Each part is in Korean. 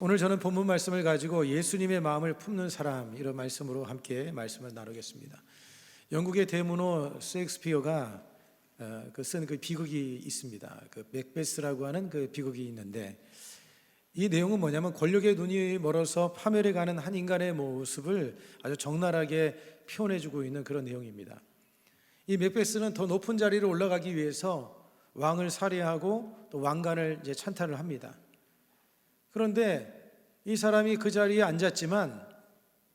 오늘 저는 본문 말씀을 가지고 예수님의 마음을 품는 사람, 이런 말씀으로 함께 말씀을 나누겠습니다. 영국의 대문호 셰익스피어가 쓴 그 비극이 있습니다. 그 맥베스라고 하는 그 비극이 있는데, 이 내용은 뭐냐면 권력의 눈이 멀어서 파멸해 가는 한 인간의 모습을 아주 적나라하게 표현해주고 있는 그런 내용입니다. 이 맥베스는 더 높은 자리로 올라가기 위해서 왕을 살해하고 또 왕관을 이제 찬탈을 합니다. 그런데 이 사람이 그 자리에 앉았지만,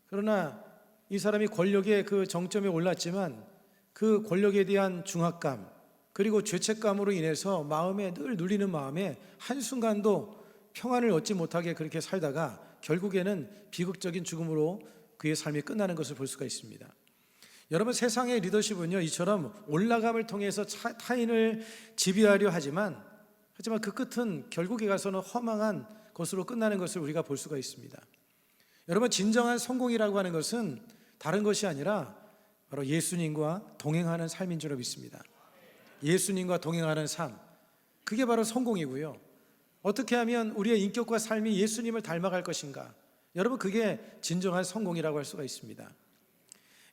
그러나 이 사람이 권력의 그 정점에 올랐지만 그 권력에 대한 중압감 그리고 죄책감으로 인해서 마음에 늘 눌리는 마음에 한순간도 평안을 얻지 못하게 그렇게 살다가 결국에는 비극적인 죽음으로 그의 삶이 끝나는 것을 볼 수가 있습니다. 여러분, 세상의 리더십은요, 이처럼 올라감을 통해서 타인을 지배하려 하지만 그 끝은 결국에 가서는 허망한 것으로 끝나는 것을 우리가 볼 수가 있습니다. 여러분, 진정한 성공이라고 하는 것은 다른 것이 아니라 바로 예수님과 동행하는 삶인 줄 믿습니다. 예수님과 동행하는 삶, 그게 바로 성공이고요. 어떻게 하면 우리의 인격과 삶이 예수님을 닮아갈 것인가, 여러분, 그게 진정한 성공이라고 할 수가 있습니다.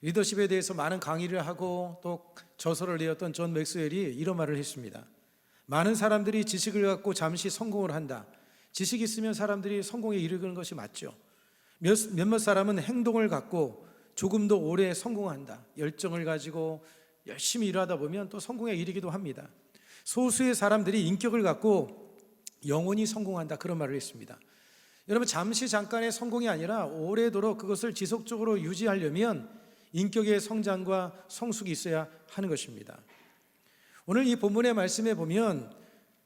리더십에 대해서 많은 강의를 하고 또 저서를 내었던 존 맥스웰이 이런 말을 했습니다. 많은 사람들이 지식을 갖고 잠시 성공을 한다. 지식이 있으면 사람들이 성공에 이르는 것이 맞죠. 몇몇 사람은 행동을 갖고 조금 더 오래 성공한다. 열정을 가지고 열심히 일하다 보면 또 성공에 이르기도 합니다. 소수의 사람들이 인격을 갖고 영원히 성공한다, 그런 말을 했습니다. 여러분, 잠깐의 성공이 아니라 오래도록 그것을 지속적으로 유지하려면 인격의 성장과 성숙이 있어야 하는 것입니다. 오늘 이 본문의 말씀에 보면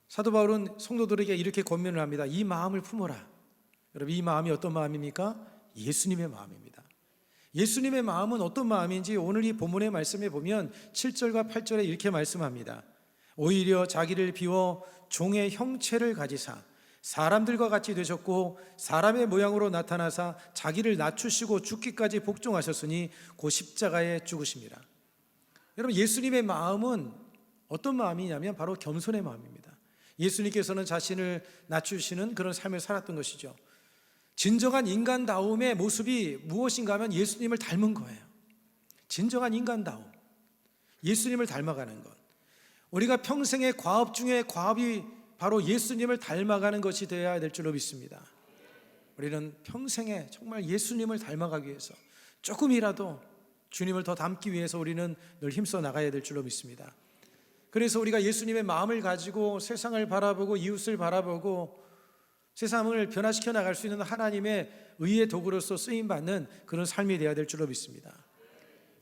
사도 바울은 성도들에게 이렇게 권면을 합니다. 이 마음을 품어라. 여러분, 이 마음이 어떤 마음입니까? 예수님의 마음입니다. 예수님의 마음은 어떤 마음인지 오늘 이 본문의 말씀에 보면 7절과 8절에 이렇게 말씀합니다. 오히려 자기를 비워 종의 형체를 가지사 사람들과 같이 되셨고 사람의 모양으로 나타나사 자기를 낮추시고 죽기까지 복종하셨으니 곧 십자가에 죽으심이라. 여러분, 예수님의 마음은 어떤 마음이냐면 바로 겸손의 마음입니다. 예수님께서는 자신을 낮추시는 그런 삶을 살았던 것이죠. 진정한 인간다움의 모습이 무엇인가 하면 예수님을 닮은 거예요. 진정한 인간다움, 예수님을 닮아가는 것. 우리가 평생의 과업 중에 과업이 바로 예수님을 닮아가는 것이 되어야 될 줄로 믿습니다. 우리는 평생에 정말 예수님을 닮아가기 위해서 조금이라도 주님을 더 닮기 위해서 우리는 늘 힘써 나가야 될 줄로 믿습니다. 그래서 우리가 예수님의 마음을 가지고 세상을 바라보고 이웃을 바라보고 세상을 변화시켜 나갈 수 있는 하나님의 의의 도구로서 쓰임받는 그런 삶이 되어야 될 줄로 믿습니다.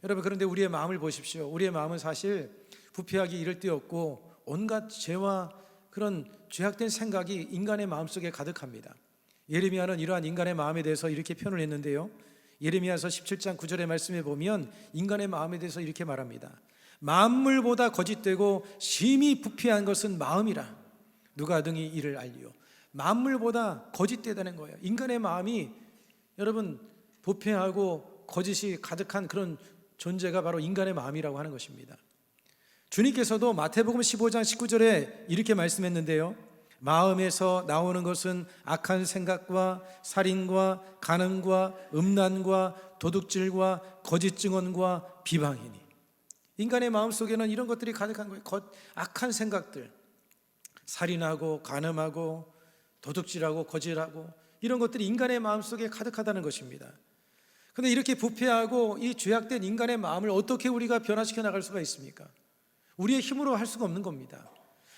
여러분, 그런데 우리의 마음을 보십시오. 우리의 마음은 사실 부패하기 이를 데 없고 온갖 죄와 그런 죄악된 생각이 인간의 마음속에 가득합니다. 예레미야는 이러한 인간의 마음에 대해서 이렇게 표현을 했는데요, 예레미야서 17장 9절의 말씀에 보면 인간의 마음에 대해서 이렇게 말합니다. 만물보다 거짓되고 심히 부패한 것은 마음이라 누가 등이 이를 알리요. 만물보다 거짓되다는 거예요. 인간의 마음이 여러분 부패하고 거짓이 가득한 그런 존재가 바로 인간의 마음이라고 하는 것입니다. 주님께서도 마태복음 15장 19절에 이렇게 말씀했는데요, 마음에서 나오는 것은 악한 생각과 살인과 간음과 음란과 도둑질과 거짓 증언과 비방이니. 인간의 마음속에는 이런 것들이 가득한 거예요. 악한 생각들, 살인하고 간음하고 도둑질하고 거짓하고 이런 것들이 인간의 마음속에 가득하다는 것입니다. 그런데 이렇게 부패하고 이 죄악된 인간의 마음을 어떻게 우리가 변화시켜 나갈 수가 있습니까? 우리의 힘으로 할 수가 없는 겁니다.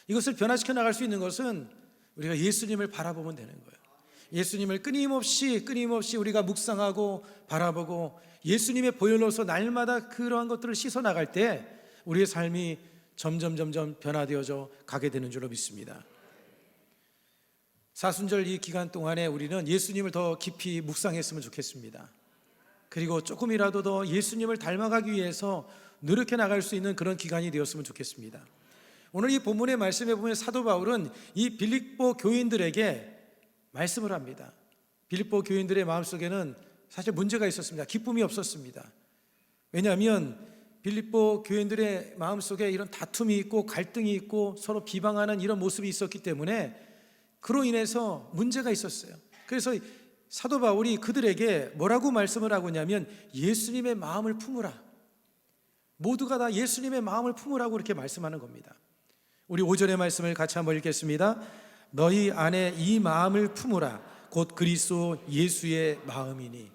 이것을 변화시켜 나갈 수 있는 것은 우리가 예수님을 바라보면 되는 거예요. 예수님을 끊임없이 우리가 묵상하고 바라보고 예수님의 보혈로서 날마다 그러한 것들을 씻어 나갈 때 우리의 삶이 점점 변화되어져 가게 되는 줄로 믿습니다. 사순절 이 기간 동안에 우리는 예수님을 더 깊이 묵상했으면 좋겠습니다. 그리고 조금이라도 더 예수님을 닮아가기 위해서 노력해 나갈 수 있는 그런 기간이 되었으면 좋겠습니다. 오늘 이 본문의 말씀에 보면 사도 바울은 이 빌립보 교인들에게 말씀을 합니다. 빌립보 교인들의 마음속에는 사실 문제가 있었습니다. 기쁨이 없었습니다. 왜냐하면 빌립보 교인들의 마음속에 이런 다툼이 있고 갈등이 있고 서로 비방하는 이런 모습이 있었기 때문에 그로 인해서 문제가 있었어요. 그래서 사도 바울이 그들에게 뭐라고 말씀을 하고 있냐면 예수님의 마음을 품으라. 모두가 다 예수님의 마음을 품으라고 이렇게 말씀하는 겁니다. 우리 5절의 말씀을 같이 한번 읽겠습니다. 너희 안에 이 마음을 품으라. 곧 그리스도 예수의 마음이니.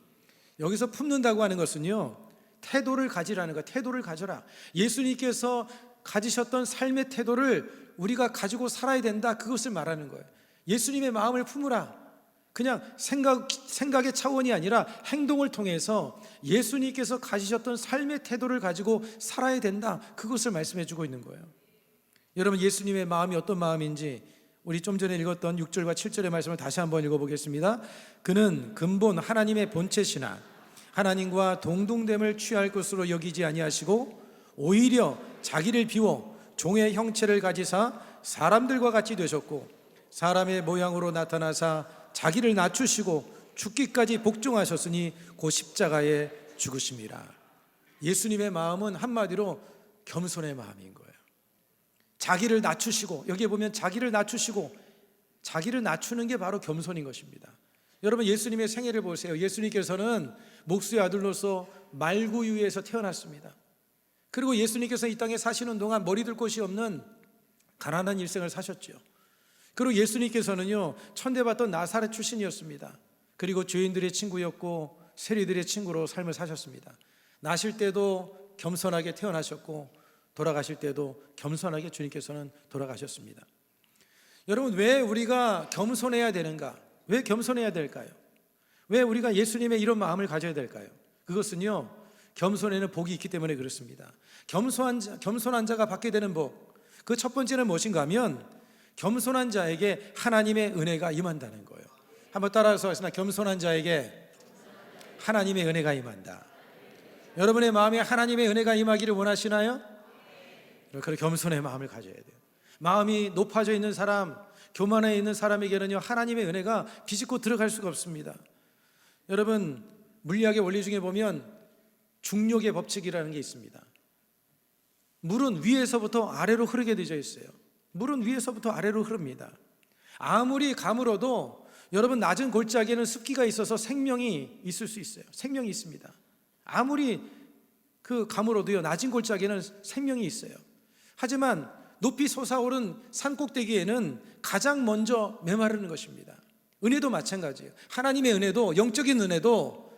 여기서 품는다고 하는 것은요, 태도를 가지라는 거. 태도를 가져라. 예수님께서 가지셨던 삶의 태도를 우리가 가지고 살아야 된다, 그것을 말하는 거예요. 예수님의 마음을 품으라. 그냥 생각의 차원이 아니라 행동을 통해서 예수님께서 가지셨던 삶의 태도를 가지고 살아야 된다, 그것을 말씀해 주고 있는 거예요. 여러분, 예수님의 마음이 어떤 마음인지 우리 좀 전에 읽었던 6절과 7절의 말씀을 다시 한번 읽어보겠습니다. 그는 근본 하나님의 본체시나 하나님과 동등됨을 취할 것으로 여기지 아니하시고 오히려 자기를 비워 종의 형체를 가지사 사람들과 같이 되셨고 사람의 모양으로 나타나사 자기를 낮추시고 죽기까지 복종하셨으니 곧 십자가에 죽으심이라. 예수님의 마음은 한마디로 겸손의 마음인 거예요. 자기를 낮추시고, 여기에 보면 자기를 낮추시고, 자기를 낮추는 게 바로 겸손인 것입니다. 여러분, 예수님의 생애를 보세요. 예수님께서는 목수의 아들로서 말구유에서 태어났습니다. 그리고 예수님께서 이 땅에 사시는 동안 머리 둘 곳이 없는 가난한 일생을 사셨죠. 그리고 예수님께서는요, 천대받던 나사렛 출신이었습니다. 그리고 죄인들의 친구였고 세리들의 친구로 삶을 사셨습니다. 나실 때도 겸손하게 태어나셨고 돌아가실 때도 겸손하게 주님께서는 돌아가셨습니다. 여러분, 왜 우리가 겸손해야 되는가? 왜 겸손해야 될까요? 왜 우리가 예수님의 이런 마음을 가져야 될까요? 그것은요, 겸손에는 복이 있기 때문에 그렇습니다. 겸손한 자가 받게 되는 복, 그 첫 번째는 무엇인가 하면 겸손한 자에게 하나님의 은혜가 임한다는 거예요. 한번 따라서 하시나? 겸손한 자에게 하나님의 은혜가 임한다. 여러분의 마음에 하나님의 은혜가 임하기를 원하시나요? 그렇게 겸손의 마음을 가져야 돼요. 마음이 높아져 있는 사람, 교만해 있는 사람에게는요, 하나님의 은혜가 비집고 들어갈 수가 없습니다. 여러분, 물리학의 원리 중에 보면 중력의 법칙이라는 게 있습니다. 물은 위에서부터 아래로 흐르게 되어 있어요. 물은 위에서부터 아래로 흐릅니다. 아무리 가물어도 여러분, 낮은 골짜기에는 습기가 있어서 생명이 있을 수 있어요. 생명이 있습니다. 아무리 가물어도요, 낮은 골짜기에는 생명이 있어요. 하지만 높이 솟아오른 산꼭대기에는 가장 먼저 메마르는 것입니다. 은혜도 마찬가지예요. 하나님의 은혜도, 영적인 은혜도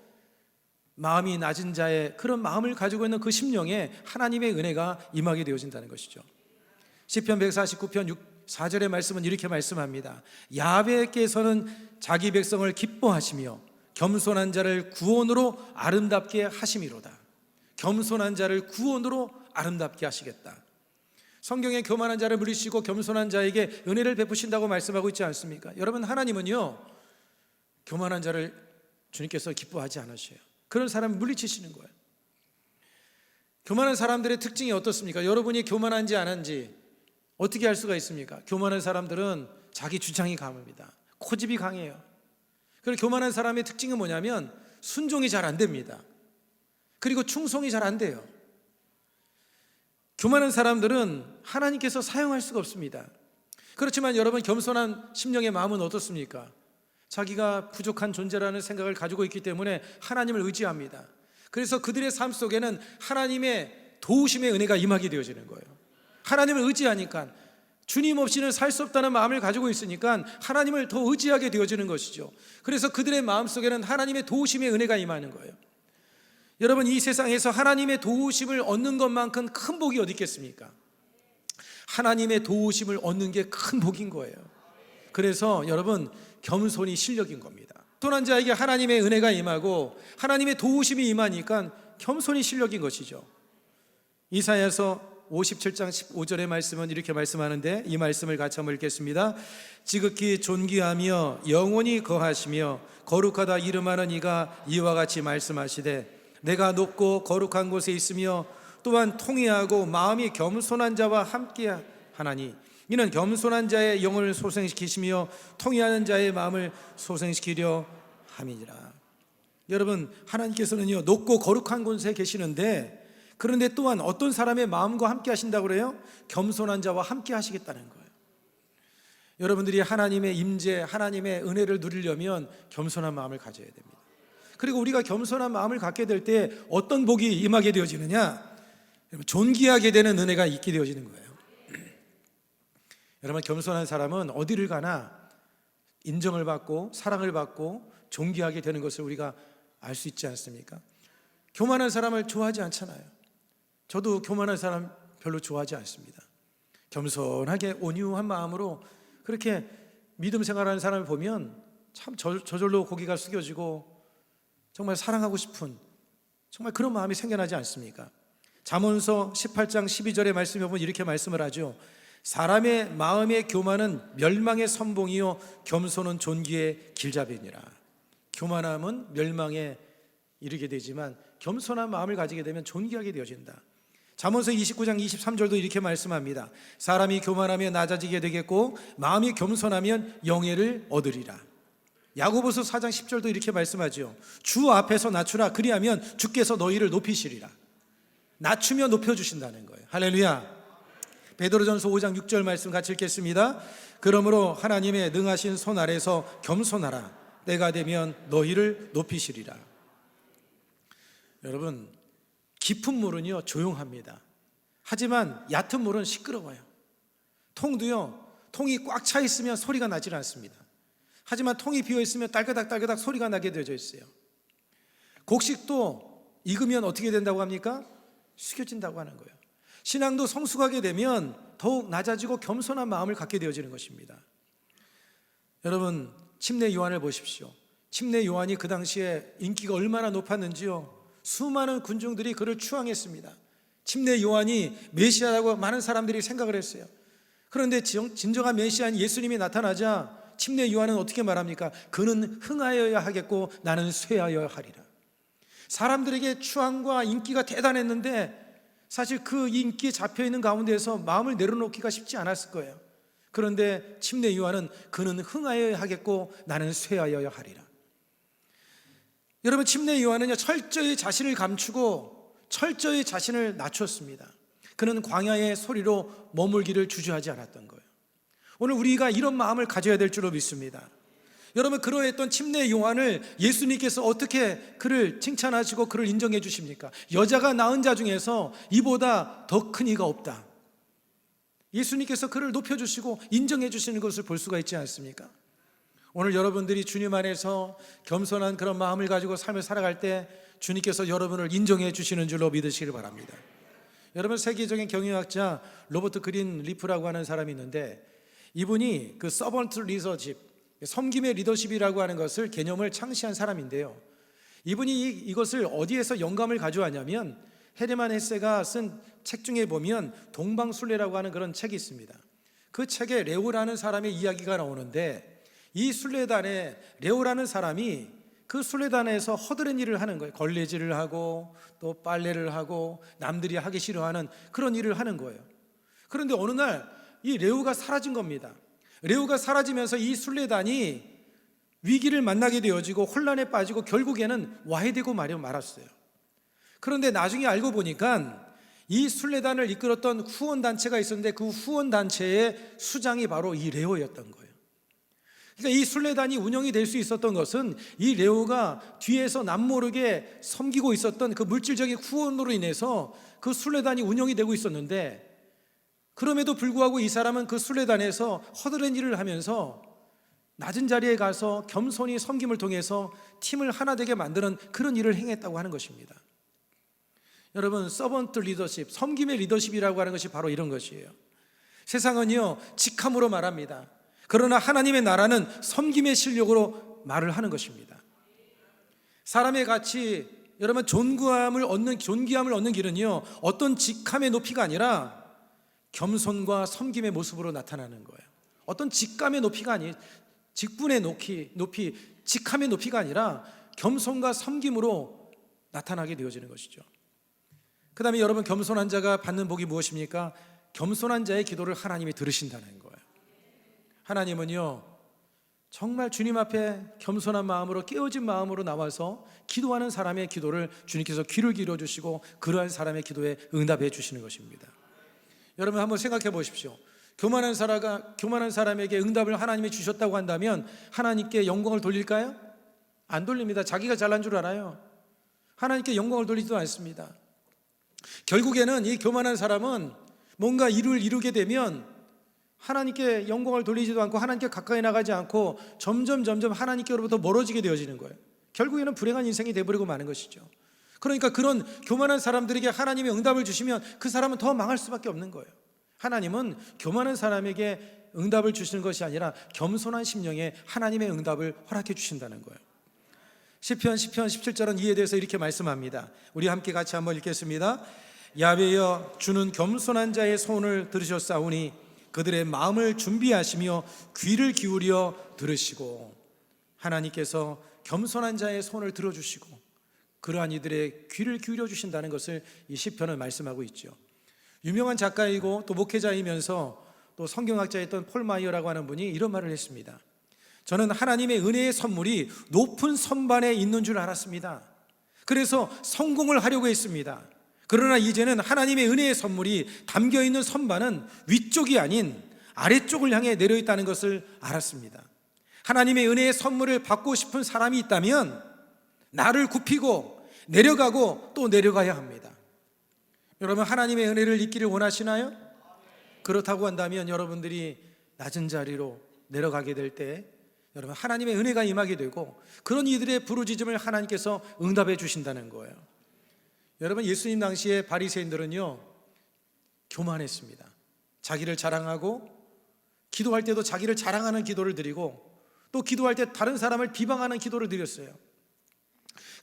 마음이 낮은 자의 그런 마음을 가지고 있는 그 심령에 하나님의 은혜가 임하게 되어진다는 것이죠. 시편 149편 4절의 말씀은 이렇게 말씀합니다. 야훼께서는 자기 백성을 기뻐하시며 겸손한 자를 구원으로 아름답게 하심이로다. 겸손한 자를 구원으로 아름답게 하시겠다. 성경에 교만한 자를 물리치고 겸손한 자에게 은혜를 베푸신다고 말씀하고 있지 않습니까? 여러분, 하나님은요, 교만한 자를 주님께서 기뻐하지 않으셔요. 그런 사람을 물리치시는 거예요. 교만한 사람들의 특징이 어떻습니까? 여러분이 교만한지 안 한지 어떻게 알 수가 있습니까? 교만한 사람들은 자기 주장이 강합니다. 고집이 강해요. 그리고 교만한 사람의 특징은 뭐냐면 순종이 잘 안 됩니다. 그리고 충성이 잘 안 돼요. 교만한 사람들은 하나님께서 사용할 수가 없습니다. 그렇지만 여러분, 겸손한 심령의 마음은 어떻습니까? 자기가 부족한 존재라는 생각을 가지고 있기 때문에 하나님을 의지합니다. 그래서 그들의 삶 속에는 하나님의 도우심의 은혜가 임하게 되어지는 거예요. 하나님을 의지하니까, 주님 없이는 살 수 없다는 마음을 가지고 있으니까 하나님을 더 의지하게 되어지는 것이죠. 그래서 그들의 마음속에는 하나님의 도우심의 은혜가 임하는 거예요. 여러분, 이 세상에서 하나님의 도우심을 얻는 것만큼 큰 복이 어디 있겠습니까? 하나님의 도우심을 얻는 게 큰 복인 거예요. 그래서 여러분, 겸손이 실력인 겁니다. 겸손한 자에게 하나님의 은혜가 임하고 하나님의 도우심이 임하니까 겸손이 실력인 것이죠. 이사야서 57장 15절의 말씀은 이렇게 말씀하는데, 이 말씀을 같이 한번 읽겠습니다. 지극히 존귀하며 영원히 거하시며 거룩하다 이름하는 이가 이와 같이 말씀하시되, 내가 높고 거룩한 곳에 있으며 또한 통회하고 마음이 겸손한 자와 함께 하나니, 이는 겸손한 자의 영을 소생시키시며 통회하는 자의 마음을 소생시키려 함이니라. 여러분, 하나님께서는요, 높고 거룩한 곳에 계시는데, 그런데 또한 어떤 사람의 마음과 함께 하신다고 그래요? 겸손한 자와 함께 하시겠다는 거예요. 여러분들이 하나님의 임재, 하나님의 은혜를 누리려면 겸손한 마음을 가져야 됩니다. 그리고 우리가 겸손한 마음을 갖게 될 때 어떤 복이 임하게 되어지느냐? 존귀하게 되는 은혜가 있게 되어지는 거예요. 여러분, 겸손한 사람은 어디를 가나 인정을 받고 사랑을 받고 존귀하게 되는 것을 우리가 알 수 있지 않습니까? 교만한 사람을 좋아하지 않잖아요. 저도 교만한 사람 별로 좋아하지 않습니다. 겸손하게 온유한 마음으로 그렇게 믿음 생활하는 사람을 보면 참 저절로 고개가 숙여지고 정말 사랑하고 싶은 정말 그런 마음이 생겨나지 않습니까? 잠언서 18장 12절의 말씀에 보면 이렇게 말씀을 하죠. 사람의 마음의 교만은 멸망의 선봉이요 겸손은 존귀의 길잡이니라. 교만함은 멸망에 이르게 되지만 겸손한 마음을 가지게 되면 존귀하게 되어진다. 잠언서 29장 23절도 이렇게 말씀합니다. 사람이 교만하면 낮아지게 되겠고 마음이 겸손하면 영예를 얻으리라. 야고보서 4장 10절도 이렇게 말씀하죠. 주 앞에서 낮추라. 그리하면 주께서 너희를 높이시리라. 낮추며 높여주신다는 거예요. 할렐루야. 베드로전서 5장 6절 말씀 같이 읽겠습니다. 그러므로 하나님의 능하신 손 아래서 겸손하라. 때가 되면 너희를 높이시리라. 여러분, 깊은 물은요 조용합니다. 하지만 얕은 물은 시끄러워요. 통도요, 통이 꽉 차 있으면 소리가 나질 않습니다. 하지만 통이 비어 있으면 딸그닥 소리가 나게 되어져 있어요. 곡식도 익으면 어떻게 된다고 합니까? 숙여진다고 하는 거예요. 신앙도 성숙하게 되면 더욱 낮아지고 겸손한 마음을 갖게 되어지는 것입니다. 여러분, 침례 요한을 보십시오. 침례 요한이 그 당시에 인기가 얼마나 높았는지요. 수많은 군중들이 그를 추앙했습니다. 침례 요한이 메시아라고 많은 사람들이 생각을 했어요. 그런데 진정한 메시아인 예수님이 나타나자 침례 요한은 어떻게 말합니까? 그는 흥하여야 하겠고 나는 쇠하여야 하리라. 사람들에게 추앙과 인기가 대단했는데 사실 그 인기에 잡혀있는 가운데에서 마음을 내려놓기가 쉽지 않았을 거예요. 그런데 침례 요한은 그는 흥하여야 하겠고 나는 쇠하여야 하리라. 여러분, 침례 요한은요 철저히 자신을 감추고 철저히 자신을 낮췄습니다. 그는 광야의 소리로 머물기를 주저하지 않았던 거예요. 오늘 우리가 이런 마음을 가져야 될 줄로 믿습니다. 여러분, 그러했던 침례 요한을 예수님께서 어떻게 그를 칭찬하시고 그를 인정해 주십니까? 여자가 낳은 자 중에서 이보다 더 큰 이가 없다. 예수님께서 그를 높여주시고 인정해 주시는 것을 볼 수가 있지 않습니까? 오늘 여러분들이 주님 안에서 겸손한 그런 마음을 가지고 삶을 살아갈 때 주님께서 여러분을 인정해 주시는 줄로 믿으시길 바랍니다. 여러분, 세계적인 경영학자 로버트 그린 리프라고 하는 사람이 있는데 이분이 그 서번트 리더십, 섬김의 리더십이라고 하는 것을 개념을 창시한 사람인데요. 이분이 이것을 어디에서 영감을 가져왔냐면 헤르만 헤세가 쓴 책 중에 보면 동방순례라고 하는 그런 책이 있습니다. 그 책에 레오라는 사람의 이야기가 나오는데 이 순례단에 레오라는 사람이 그 순례단에서 허드렛 일을 하는 거예요. 걸레질을 하고 또 빨래를 하고 남들이 하기 싫어하는 그런 일을 하는 거예요. 그런데 어느 날 이 레오가 사라진 겁니다. 레오가 사라지면서 이 순례단이 위기를 만나게 되어지고 혼란에 빠지고 결국에는 와해되고 말았어요. 그런데 나중에 알고 보니까 이 순례단을 이끌었던 후원단체가 있었는데 그 후원단체의 수장이 바로 이 레오였던 거예요. 그러니까 이 순례단이 운영이 될 수 있었던 것은 이 레오가 뒤에서 남모르게 섬기고 있었던 그 물질적인 후원으로 인해서 그 순례단이 운영이 되고 있었는데, 그럼에도 불구하고 이 사람은 그 순례단에서 허드렛 일을 하면서 낮은 자리에 가서 겸손히 섬김을 통해서 팀을 하나 되게 만드는 그런 일을 행했다고 하는 것입니다. 여러분, 서번트 리더십, 섬김의 리더십이라고 하는 것이 바로 이런 것이에요. 세상은요 직함으로 말합니다. 그러나 하나님의 나라는 섬김의 실력으로 말을 하는 것입니다. 사람의 가치, 여러분, 존귀함을 얻는 길은요 어떤 직함의 높이가 아니라 겸손과 섬김의 모습으로 나타나는 거예요. 어떤 직감의 높이가 아니, 직분의 높이, 직함의 높이가 아니라 겸손과 섬김으로 나타나게 되어지는 것이죠. 그 다음에 여러분, 겸손한 자가 받는 복이 무엇입니까? 겸손한 자의 기도를 하나님이 들으신다는 거예요. 하나님은요 정말 주님 앞에 겸손한 마음으로, 깨어진 마음으로 나와서 기도하는 사람의 기도를 주님께서 귀를 기울여 주시고 그러한 사람의 기도에 응답해 주시는 것입니다. 여러분, 한번 생각해 보십시오. 교만한 사람에게 응답을 하나님이 주셨다고 한다면 하나님께 영광을 돌릴까요? 안 돌립니다. 자기가 잘난 줄 알아요. 하나님께 영광을 돌리지도 않습니다. 결국에는 이 교만한 사람은 뭔가 일을 이루게 되면 하나님께 영광을 돌리지도 않고 하나님께 가까이 나가지 않고 점점 하나님께로부터 멀어지게 되어지는 거예요. 결국에는 불행한 인생이 되어버리고 마는 것이죠. 그러니까 그런 교만한 사람들에게 하나님이 응답을 주시면 그 사람은 더 망할 수밖에 없는 거예요. 하나님은 교만한 사람에게 응답을 주시는 것이 아니라 겸손한 심령에 하나님의 응답을 허락해 주신다는 거예요. 시편 17절은 이에 대해서 이렇게 말씀합니다. 우리 함께 같이 한번 읽겠습니다. 야훼여, 주는 겸손한 자의 소원을 들으셨사오니 그들의 마음을 준비하시며 귀를 기울여 들으시고, 하나님께서 겸손한 자의 소원을 들어주시고 그러한 이들의 귀를 기울여 주신다는 것을 이 시편은 말씀하고 있죠. 유명한 작가이고 또 목회자이면서 또 성경학자였던 폴 마이어라고 하는 분이 이런 말을 했습니다. 저는 하나님의 은혜의 선물이 높은 선반에 있는 줄 알았습니다. 그래서 성공을 하려고 했습니다. 그러나 이제는 하나님의 은혜의 선물이 담겨있는 선반은 위쪽이 아닌 아래쪽을 향해 내려있다는 것을 알았습니다. 하나님의 은혜의 선물을 받고 싶은 사람이 있다면 나를 굽히고 내려가고 또 내려가야 합니다. 여러분, 하나님의 은혜를 잊기를 원하시나요? 그렇다고 한다면 여러분들이 낮은 자리로 내려가게 될 때 여러분, 하나님의 은혜가 임하게 되고 그런 이들의 부르짖음을 하나님께서 응답해 주신다는 거예요. 여러분, 예수님 당시에 바리새인들은요 교만했습니다. 자기를 자랑하고 기도할 때도 자기를 자랑하는 기도를 드리고 또 기도할 때 다른 사람을 비방하는 기도를 드렸어요.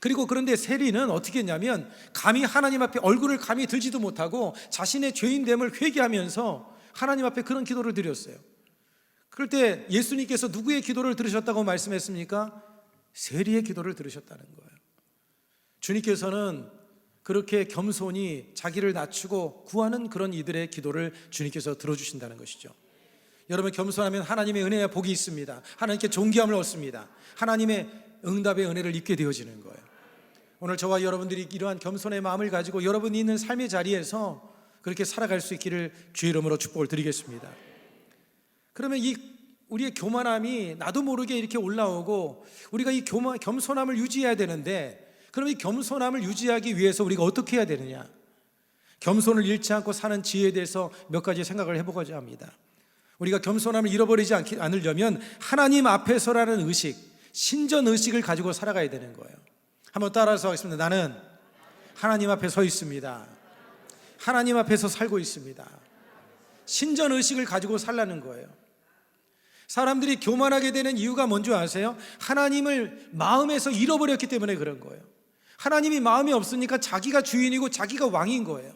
그리고 그런데 세리는 어떻게 했냐면 감히 하나님 앞에 얼굴을 감히 들지도 못하고 자신의 죄인됨을 회개하면서 하나님 앞에 그런 기도를 드렸어요. 그럴 때 예수님께서 누구의 기도를 들으셨다고 말씀했습니까? 세리의 기도를 들으셨다는 거예요. 주님께서는 그렇게 겸손히 자기를 낮추고 구하는 그런 이들의 기도를 주님께서 들어주신다는 것이죠. 여러분, 겸손하면 하나님의 은혜와 복이 있습니다. 하나님께 존귀함을 얻습니다. 하나님의 응답의 은혜를 입게 되어지는 거예요. 오늘 저와 여러분들이 이러한 겸손의 마음을 가지고 여러분이 있는 삶의 자리에서 그렇게 살아갈 수 있기를 주의 이름으로 축복을 드리겠습니다. 그러면 우리의 교만함이 나도 모르게 이렇게 올라오고 우리가 이 겸손함을 유지해야 되는데, 그럼 이 겸손함을 유지하기 위해서 우리가 어떻게 해야 되느냐? 겸손을 잃지 않고 사는 지혜에 대해서 몇 가지 생각을 해보고자 합니다. 우리가 겸손함을 잃어버리지 않으려면 하나님 앞에서라는 의식, 신전의식을 가지고 살아가야 되는 거예요. 한번 따라서 하겠습니다. 나는 하나님 앞에 서 있습니다. 하나님 앞에서 살고 있습니다. 신전의식을 가지고 살라는 거예요. 사람들이 교만하게 되는 이유가 뭔지 아세요? 하나님을 마음에서 잃어버렸기 때문에 그런 거예요. 하나님이 마음이 없으니까 자기가 주인이고 자기가 왕인 거예요.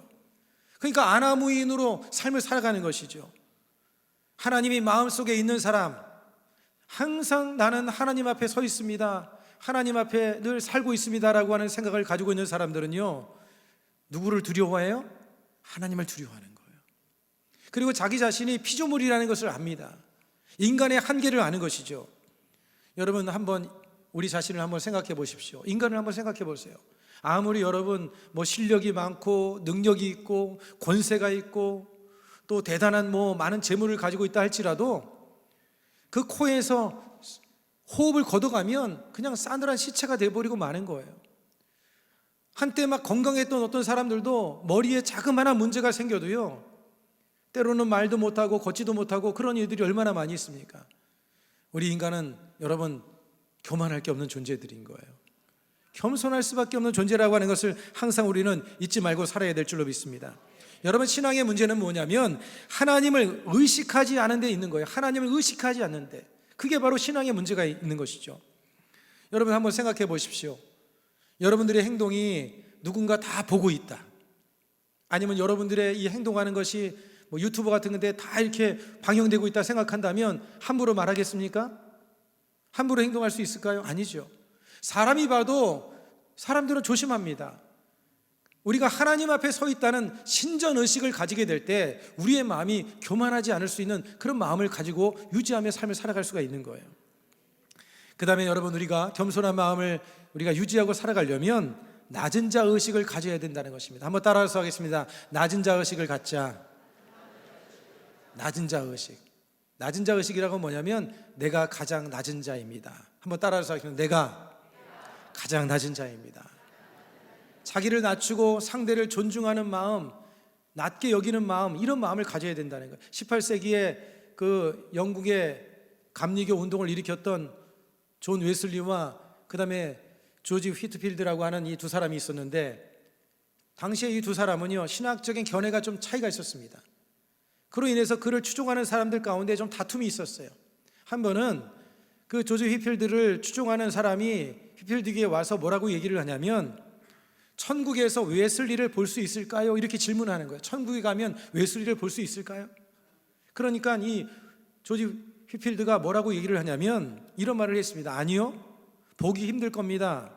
그러니까 아나무인으로 삶을 살아가는 것이죠. 하나님이 마음속에 있는 사람, 항상 나는 하나님 앞에 서 있습니다, 하나님 앞에 늘 살고 있습니다라고 하는 생각을 가지고 있는 사람들은요, 누구를 두려워해요? 하나님을 두려워하는 거예요. 그리고 자기 자신이 피조물이라는 것을 압니다. 인간의 한계를 아는 것이죠. 여러분, 한번 우리 자신을 한번 생각해 보십시오. 인간을 한번 생각해 보세요. 아무리 여러분 실력이 많고 능력이 있고 권세가 있고 또 대단한 많은 재물을 가지고 있다 할지라도 그 코에서 호흡을 걷어가면 그냥 싸늘한 시체가 돼버리고 마는 거예요. 한때 막 건강했던 어떤 사람들도 머리에 자그마한 문제가 생겨도요, 때로는 말도 못하고 걷지도 못하고 그런 일들이 얼마나 많이 있습니까? 우리 인간은 여러분 교만할 게 없는 존재들인 거예요. 겸손할 수밖에 없는 존재라고 하는 것을 항상 우리는 잊지 말고 살아야 될 줄로 믿습니다. 여러분, 신앙의 문제는 뭐냐면 하나님을 의식하지 않은 데 있는 거예요. 하나님을 의식하지 않는데, 그게 바로 신앙의 문제가 있는 것이죠. 여러분, 한번 생각해 보십시오. 여러분들의 행동이 누군가 다 보고 있다, 아니면 여러분들의 이 행동하는 것이 유튜브 같은 데 다 이렇게 방영되고 있다 생각한다면 함부로 말하겠습니까? 함부로 행동할 수 있을까요? 아니죠. 사람이 봐도 사람들은 조심합니다. 우리가 하나님 앞에 서 있다는 신전의식을 가지게 될 때 우리의 마음이 교만하지 않을 수 있는 그런 마음을 가지고 유지하며 삶을 살아갈 수가 있는 거예요. 그 다음에 여러분, 우리가 겸손한 마음을 우리가 유지하고 살아가려면 낮은 자 의식을 가져야 된다는 것입니다. 한번 따라서 하겠습니다. 낮은 자 의식을 갖자. 낮은 자 의식. 낮은 자 의식이라고 뭐냐면 내가 가장 낮은 자입니다. 한번 따라서 하시면 내가 가장 낮은 자입니다. 자기를 낮추고 상대를 존중하는 마음, 낮게 여기는 마음, 이런 마음을 가져야 된다는 거예요. 18세기에 그 영국의 감리교 운동을 일으켰던 존 웨슬리와 그 다음에 조지 휘트필드라고 하는 이 두 사람이 있었는데, 당시에 이 두 사람은요 신학적인 견해가 좀 차이가 있었습니다. 그로 인해서 그를 추종하는 사람들 가운데 좀 다툼이 있었어요. 한 번은 그 조지 휘필드를 추종하는 사람이 휘필드에게 와서 뭐라고 얘기를 하냐면, 천국에서 웨슬리를 볼 수 있을까요? 이렇게 질문하는 거예요. 천국에 가면 웨슬리를 볼 수 있을까요? 그러니까 이 조지 휘필드가 뭐라고 얘기를 하냐면 이런 말을 했습니다. 아니요, 보기 힘들 겁니다.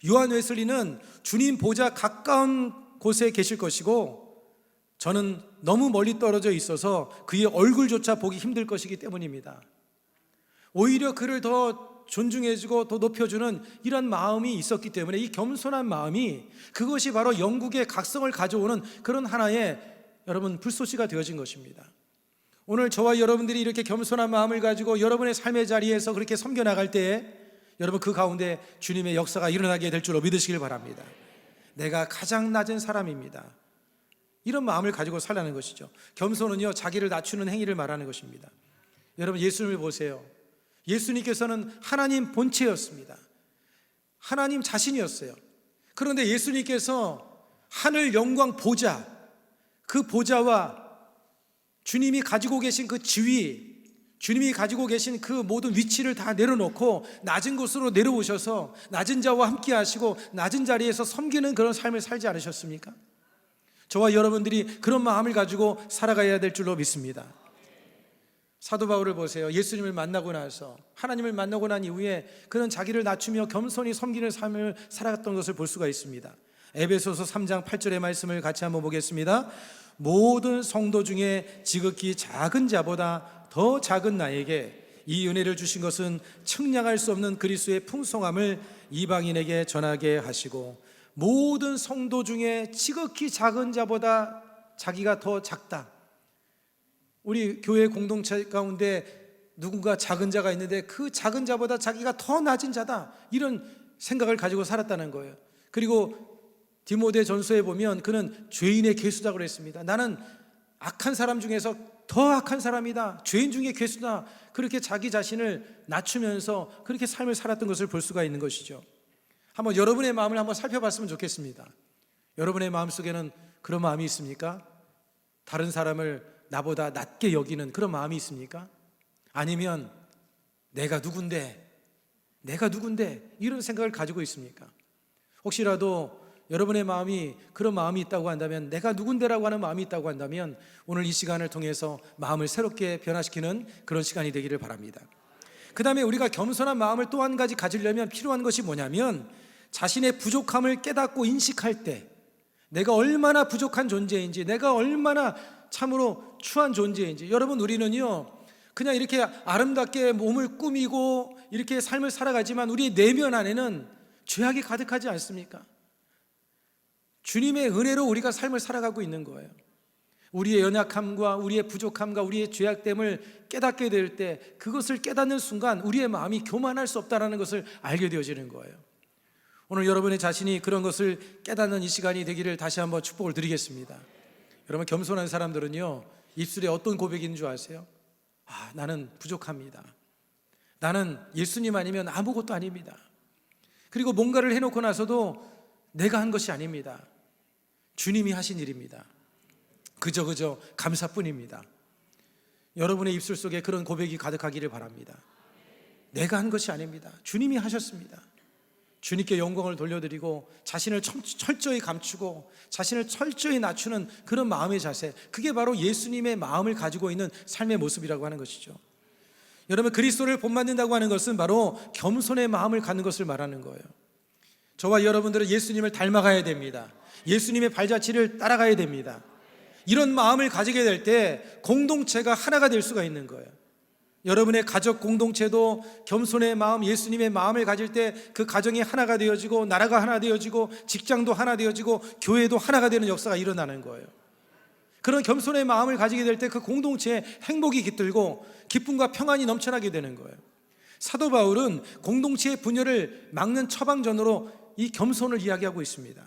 요한 웨슬리는 주님 보좌 가까운 곳에 계실 것이고 저는 너무 멀리 떨어져 있어서 그의 얼굴조차 보기 힘들 것이기 때문입니다. 오히려 그를 더 존중해주고 더 높여주는 이런 마음이 있었기 때문에, 이 겸손한 마음이, 그것이 바로 영국의 각성을 가져오는 그런 하나의 여러분 불쏘시가 되어진 것입니다. 오늘 저와 여러분들이 이렇게 겸손한 마음을 가지고 여러분의 삶의 자리에서 그렇게 섬겨나갈 때에 여러분 그 가운데 주님의 역사가 일어나게 될 줄로 믿으시길 바랍니다. 내가 가장 낮은 사람입니다. 이런 마음을 가지고 살라는 것이죠. 겸손은요 자기를 낮추는 행위를 말하는 것입니다. 여러분 예수님을 보세요. 예수님께서는 하나님 본체였습니다. 하나님 자신이었어요. 그런데 예수님께서 하늘 영광 보좌, 그 보좌와 주님이 가지고 계신 그 지위, 주님이 가지고 계신 그 모든 위치를 다 내려놓고 낮은 곳으로 내려오셔서 낮은 자와 함께 하시고 낮은 자리에서 섬기는 그런 삶을 살지 않으셨습니까? 저와 여러분들이 그런 마음을 가지고 살아가야 될 줄로 믿습니다. 사도 바울을 보세요. 예수님을 만나고 나서, 하나님을 만나고 난 이후에 그는 자기를 낮추며 겸손히 섬기는 삶을 살아갔던 것을 볼 수가 있습니다. 에베소서 3장 8절의 말씀을 같이 한번 보겠습니다. 모든 성도 중에 지극히 작은 자보다 더 작은 나에게 이 은혜를 주신 것은 측량할 수 없는 그리스도의 풍성함을 이방인에게 전하게 하시고, 모든 성도 중에 지극히 작은 자보다 자기가 더 작다. 우리 교회 공동체 가운데 누군가 작은 자가 있는데 그 작은 자보다 자기가 더 낮은 자다, 이런 생각을 가지고 살았다는 거예요. 그리고 디모데 전서에 보면 그는 죄인의 괴수라고 했습니다. 나는 악한 사람 중에서 더 악한 사람이다, 죄인 중에 괴수다, 그렇게 자기 자신을 낮추면서 그렇게 삶을 살았던 것을 볼 수가 있는 것이죠. 한번 여러분의 마음을 한번 살펴봤으면 좋겠습니다. 여러분의 마음속에는 그런 마음이 있습니까? 다른 사람을 나보다 낮게 여기는 그런 마음이 있습니까? 아니면 내가 누군데 이런 생각을 가지고 있습니까? 혹시라도 여러분의 마음이 그런 마음이 있다고 한다면, 내가 누군데라고 하는 마음이 있다고 한다면 오늘 이 시간을 통해서 마음을 새롭게 변화시키는 그런 시간이 되기를 바랍니다. 그 다음에 우리가 겸손한 마음을 또 한 가지 가지려면 필요한 것이 뭐냐면, 자신의 부족함을 깨닫고 인식할 때 내가 얼마나 부족한 존재인지, 내가 얼마나 참으로 추한 존재인지. 여러분 우리는요 그냥 이렇게 아름답게 몸을 꾸미고 이렇게 삶을 살아가지만 우리의 내면 안에는 죄악이 가득하지 않습니까? 주님의 은혜로 우리가 삶을 살아가고 있는 거예요. 우리의 연약함과 우리의 부족함과 우리의 죄악됨을 깨닫게 될 때, 그것을 깨닫는 순간 우리의 마음이 교만할 수 없다는 것을 알게 되어지는 거예요. 오늘 여러분의 자신이 그런 것을 깨닫는 이 시간이 되기를 다시 한번 축복을 드리겠습니다. 여러분 겸손한 사람들은요 입술에 어떤 고백이 있는 줄 아세요? 나는 부족합니다. 나는 예수님 아니면 아무것도 아닙니다. 그리고 뭔가를 해놓고 나서도 내가 한 것이 아닙니다. 주님이 하신 일입니다. 그저 감사뿐입니다. 여러분의 입술 속에 그런 고백이 가득하기를 바랍니다. 내가 한 것이 아닙니다. 주님이 하셨습니다. 주님께 영광을 돌려드리고 자신을 철저히 감추고 자신을 철저히 낮추는 그런 마음의 자세, 그게 바로 예수님의 마음을 가지고 있는 삶의 모습이라고 하는 것이죠. 여러분 그리스도를 본받는다고 하는 것은 바로 겸손의 마음을 갖는 것을 말하는 거예요. 저와 여러분들은 예수님을 닮아가야 됩니다. 예수님의 발자취를 따라가야 됩니다. 이런 마음을 가지게 될 때 공동체가 하나가 될 수가 있는 거예요. 여러분의 가족 공동체도 겸손의 마음, 예수님의 마음을 가질 때 그 가정이 하나가 되어지고, 나라가 하나 되어지고, 직장도 하나 되어지고, 교회도 하나가 되는 역사가 일어나는 거예요. 그런 겸손의 마음을 가지게 될 때 그 공동체에 행복이 깃들고 기쁨과 평안이 넘쳐나게 되는 거예요. 사도 바울은 공동체의 분열을 막는 처방전으로 이 겸손을 이야기하고 있습니다.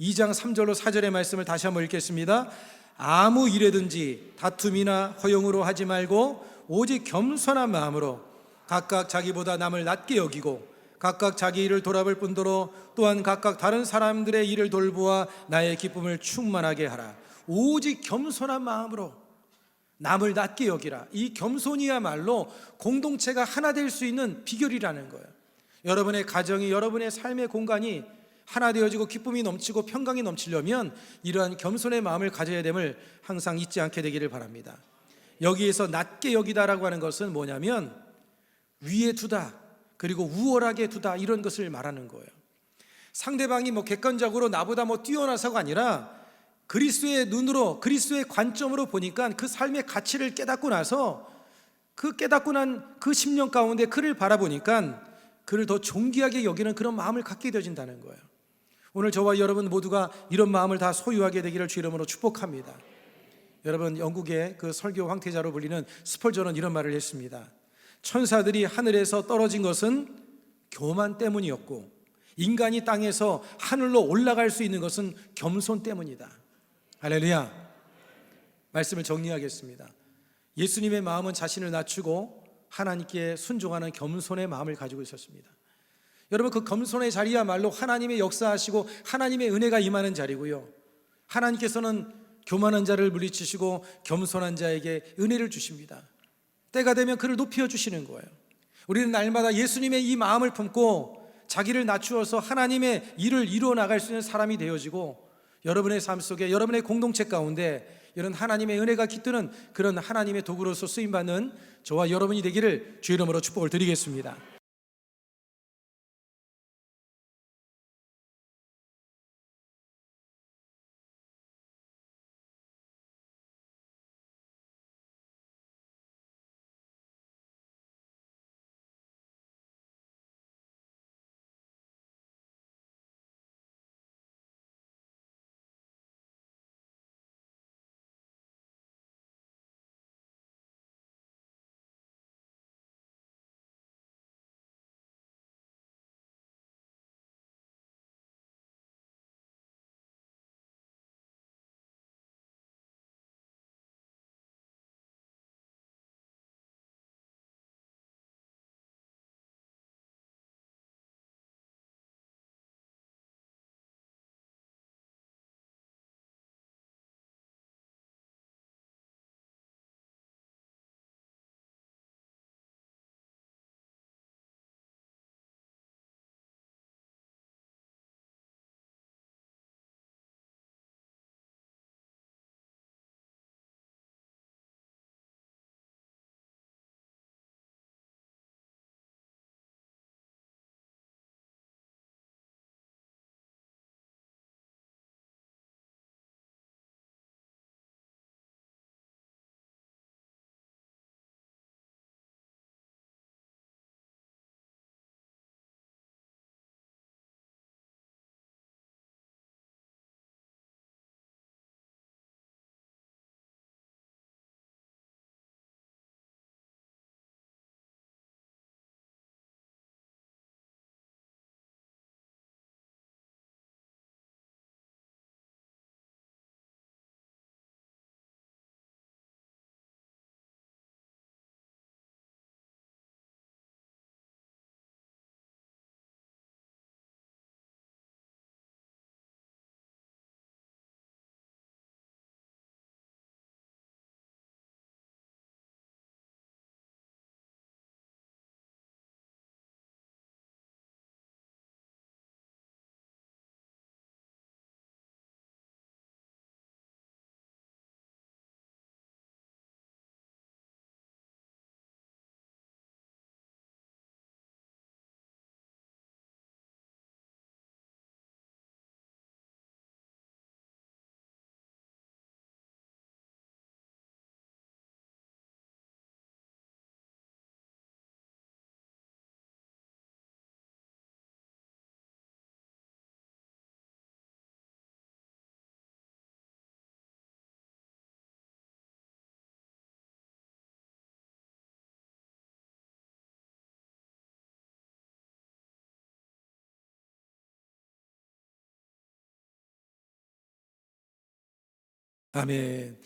2장 3절로 4절의 말씀을 다시 한번 읽겠습니다. 아무 일에든지 다툼이나 허용으로 하지 말고 오직 겸손한 마음으로 각각 자기보다 남을 낮게 여기고 각각 자기 일을 돌아볼 뿐더러 또한 각각 다른 사람들의 일을 돌보아 나의 기쁨을 충만하게 하라. 오직 겸손한 마음으로 남을 낮게 여기라. 이 겸손이야말로 공동체가 하나 될 수 있는 비결이라는 거예요. 여러분의 가정이, 여러분의 삶의 공간이 하나 되어지고 기쁨이 넘치고 평강이 넘치려면 이러한 겸손의 마음을 가져야 됨을 항상 잊지 않게 되기를 바랍니다. 여기에서 낮게 여기다라고 하는 것은 뭐냐면 위에 두다, 그리고 우월하게 두다, 이런 것을 말하는 거예요. 상대방이 객관적으로 나보다 뛰어나서가 아니라 그리스도의 눈으로, 그리스도의 관점으로 보니까 그 삶의 가치를 깨닫고 나서 그 깨닫고 난 그 10년 가운데 그를 바라보니까 그를 더 존귀하게 여기는 그런 마음을 갖게 되어진다는 거예요. 오늘 저와 여러분 모두가 이런 마음을 다 소유하게 되기를 주 이름으로 축복합니다. 여러분, 영국의 그 설교 황태자로 불리는 스펄전은 이런 말을 했습니다. 천사들이 하늘에서 떨어진 것은 교만 때문이었고 인간이 땅에서 하늘로 올라갈 수 있는 것은 겸손 때문이다. 할렐루야. 말씀을 정리하겠습니다. 예수님의 마음은 자신을 낮추고 하나님께 순종하는 겸손의 마음을 가지고 있었습니다. 여러분, 그 겸손의 자리야말로 하나님의 역사하시고 하나님의 은혜가 임하는 자리고요, 하나님께서는 교만한 자를 물리치시고 겸손한 자에게 은혜를 주십니다. 때가 되면 그를 높여 주시는 거예요. 우리는 날마다 예수님의 이 마음을 품고 자기를 낮추어서 하나님의 일을 이루어 나갈 수 있는 사람이 되어지고 여러분의 삶 속에, 여러분의 공동체 가운데 이런 하나님의 은혜가 깃드는 그런 하나님의 도구로서 쓰임받는 저와 여러분이 되기를 주 이름으로 축복을 드리겠습니다. 아멘.